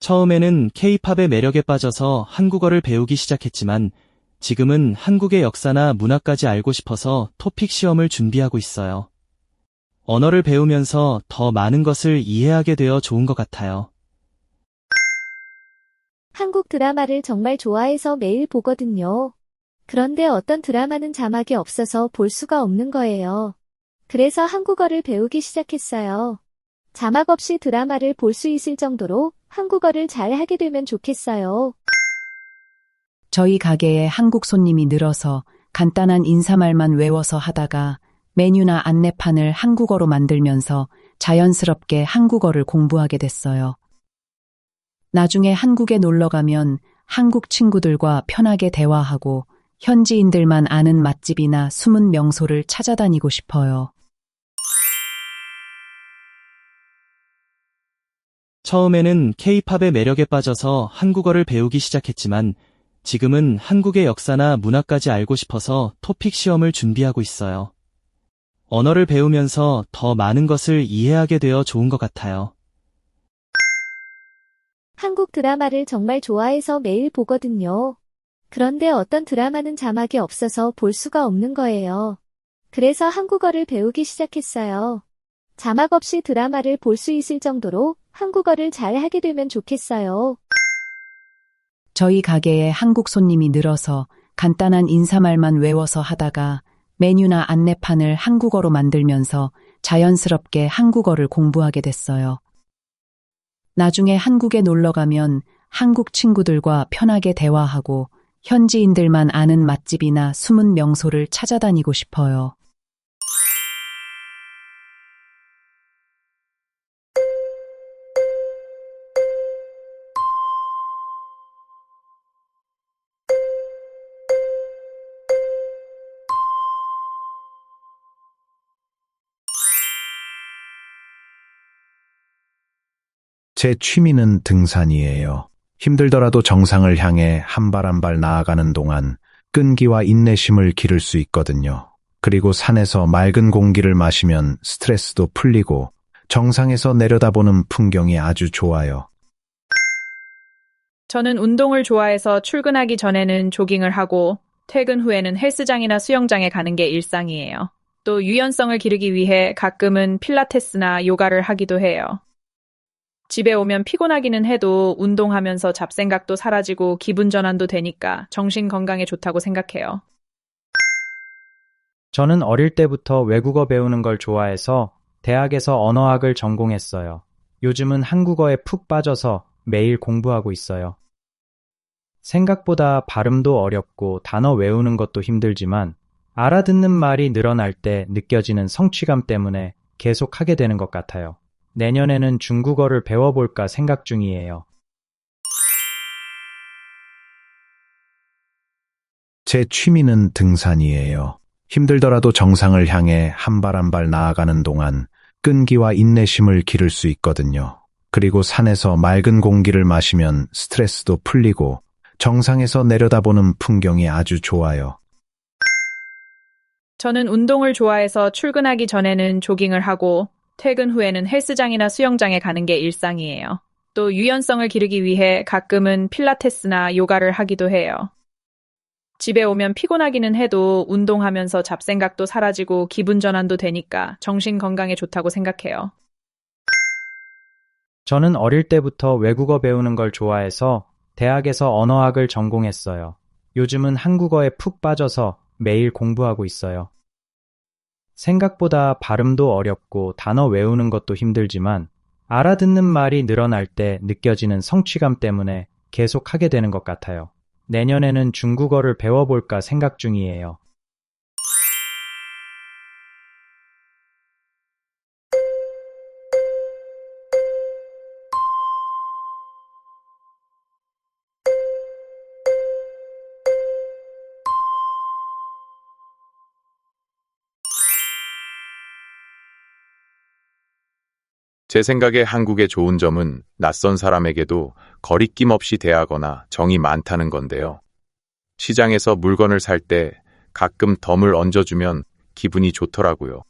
처음에는 K-팝의 매력에 빠져서 한국어를 배우기 시작했지만 지금은 한국의 역사나 문화까지 알고 싶어서 토픽 시험을 준비하고 있어요. 언어를 배우면서 더 많은 것을 이해하게 되어 좋은 것 같아요. 한국 드라마를 정말 좋아해서 매일 보거든요. 그런데 어떤 드라마는 자막이 없어서 볼 수가 없는 거예요. 그래서 한국어를 배우기 시작했어요. 자막 없이 드라마를 볼 수 있을 정도로 한국어를 잘 하게 되면 좋겠어요. 저희 가게에 한국 손님이 늘어서 간단한 인사말만 외워서 하다가 메뉴나 안내판을 한국어로 만들면서 자연스럽게 한국어를 공부하게 됐어요. 나중에 한국에 놀러 가면 한국 친구들과 편하게 대화하고 현지인들만 아는 맛집이나 숨은 명소를 찾아다니고 싶어요. 처음에는 K-팝의 매력에 빠져서 한국어를 배우기 시작했지만 지금은 한국의 역사나 문화까지 알고 싶어서 토픽 시험을 준비하고 있어요. 언어를 배우면서 더 많은 것을 이해하게 되어 좋은 것 같아요. 한국 드라마를 정말 좋아해서 매일 보거든요. 그런데 어떤 드라마는 자막이 없어서 볼 수가 없는 거예요. 그래서 한국어를 배우기 시작했어요. 자막 없이 드라마를 볼 수 있을 정도로 한국어를 잘 하게 되면 좋겠어요. 저희 가게에 한국 손님이 늘어서 간단한 인사말만 외워서 하다가 메뉴나 안내판을 한국어로 만들면서 자연스럽게 한국어를 공부하게 됐어요. 나중에 한국에 놀러 가면 한국 친구들과 편하게 대화하고 현지인들만 아는 맛집이나 숨은 명소를 찾아다니고 싶어요. 제 취미는 등산이에요. 힘들더라도 정상을 향해 한 발 한 발 나아가는 동안 끈기와 인내심을 기를 수 있거든요. 그리고 산에서 맑은 공기를 마시면 스트레스도 풀리고 정상에서 내려다보는 풍경이 아주 좋아요. 저는 운동을 좋아해서 출근하기 전에는 조깅을 하고 퇴근 후에는 헬스장이나 수영장에 가는 게 일상이에요. 또 유연성을 기르기 위해 가끔은 필라테스나 요가를 하기도 해요. 집에 오면 피곤하기는 해도 운동하면서 잡생각도 사라지고 기분 전환도 되니까 정신 건강에 좋다고 생각해요. 저는 어릴 때부터 외국어 배우는 걸 좋아해서 대학에서 언어학을 전공했어요. 요즘은 한국어에 푹 빠져서 매일 공부하고 있어요. 생각보다 발음도 어렵고 단어 외우는 것도 힘들지만 알아듣는 말이 늘어날 때 느껴지는 성취감 때문에 계속 하게 되는 것 같아요. 내년에는 중국어를 배워볼까 생각 중이에요. 제 취미는 등산이에요. 힘들더라도 정상을 향해 한 발 한 발 나아가는 동안 끈기와 인내심을 기를 수 있거든요. 그리고 산에서 맑은 공기를 마시면 스트레스도 풀리고 정상에서 내려다보는 풍경이 아주 좋아요. 저는 운동을 좋아해서 출근하기 전에는 조깅을 하고 퇴근 후에는 헬스장이나 수영장에 가는 게 일상이에요. 또 유연성을 기르기 위해 가끔은 필라테스나 요가를 하기도 해요. 집에 오면 피곤하기는 해도 운동하면서 잡생각도 사라지고 기분 전환도 되니까 정신 건강에 좋다고 생각해요. 저는 어릴 때부터 외국어 배우는 걸 좋아해서 대학에서 언어학을 전공했어요. 요즘은 한국어에 푹 빠져서 매일 공부하고 있어요. 생각보다 발음도 어렵고 단어 외우는 것도 힘들지만 알아듣는 말이 늘어날 때 느껴지는 성취감 때문에 계속 하게 되는 것 같아요. 내년에는 중국어를 배워볼까 생각 중이에요. 제 생각에 한국의 좋은 점은 낯선 사람에게도 거리낌 없이 대하거나 정이 많다는 건데요. 시장에서 물건을 살 때 가끔 덤을 얹어주면 기분이 좋더라고요.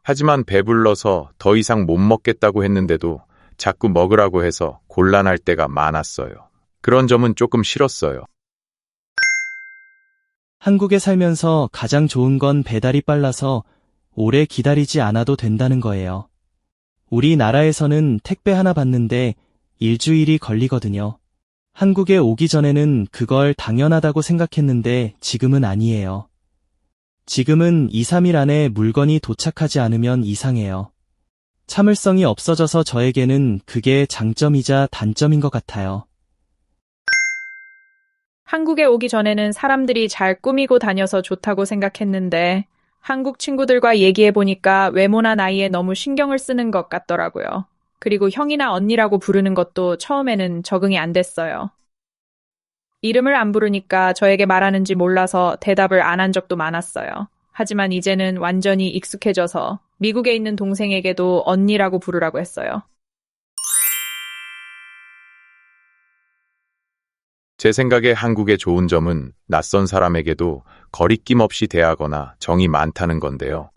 하지만 배불러서 더 이상 못 먹겠다고 했는데도 자꾸 먹으라고 해서 곤란할 때가 많았어요. 그런 점은 조금 싫었어요. 한국에 살면서 가장 좋은 건 배달이 빨라서 오래 기다리지 않아도 된다는 거예요. 우리나라에서는 택배 하나 받는데 일주일이 걸리거든요. 한국에 오기 전에는 그걸 당연하다고 생각했는데 지금은 아니에요. 지금은 2, 3일 안에 물건이 도착하지 않으면 이상해요. 참을성이 없어져서 저에게는 그게 장점이자 단점인 것 같아요. 한국에 오기 전에는 사람들이 잘 꾸미고 다녀서 좋다고 생각했는데 한국 친구들과 얘기해보니까 외모나 나이에 너무 신경을 쓰는 것 같더라고요. 그리고 형이나 언니라고 부르는 것도 처음에는 적응이 안 됐어요. 이름을 안 부르니까 저에게 말하는지 몰라서 대답을 안 한 적도 많았어요. 하지만 이제는 완전히 익숙해져서 미국에 있는 동생에게도 언니라고 부르라고 했어요. 제 생각에 한국의 좋은 점은 낯선 사람에게도 거리낌 없이 대하거나 정이 많다는 건데요.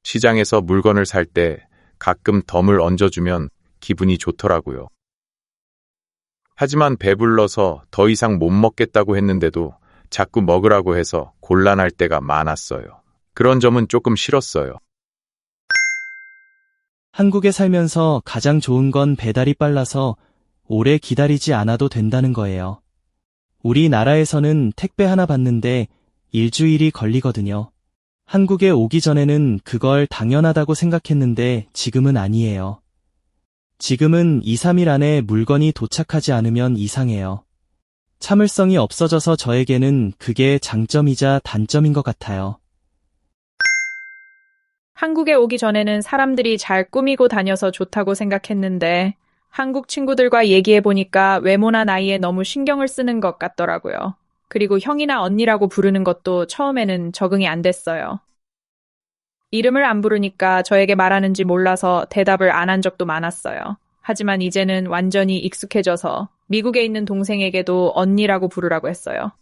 시장에서 물건을 살 때 가끔 덤을 얹어주면 기분이 좋더라고요. 하지만 배불러서 더 이상 못 먹겠다고 했는데도 자꾸 먹으라고 해서 곤란할 때가 많았어요. 그런 점은 조금 싫었어요. 한국에 살면서 가장 좋은 건 배달이 빨라서 오래 기다리지 않아도 된다는 거예요. 우리나라에서는 택배 하나 받는데 일주일이 걸리거든요. 한국에 오기 전에는 그걸 당연하다고 생각했는데 지금은 아니에요. 지금은 2, 3일 안에 물건이 도착하지 않으면 이상해요. 참을성이 없어져서 저에게는 그게 장점이자 단점인 것 같아요. 한국에 오기 전에는 사람들이 잘 꾸미고 다녀서 좋다고 생각했는데 한국 친구들과 얘기해보니까 외모나 나이에 너무 신경을 쓰는 것 같더라고요. 그리고 형이나 언니라고 부르는 것도 처음에는 적응이 안 됐어요. 이름을 안 부르니까 저에게 말하는지 몰라서 대답을 안 한 적도 많았어요. 하지만 이제는 완전히 익숙해져서 미국에 있는 동생에게도 언니라고 부르라고 했어요.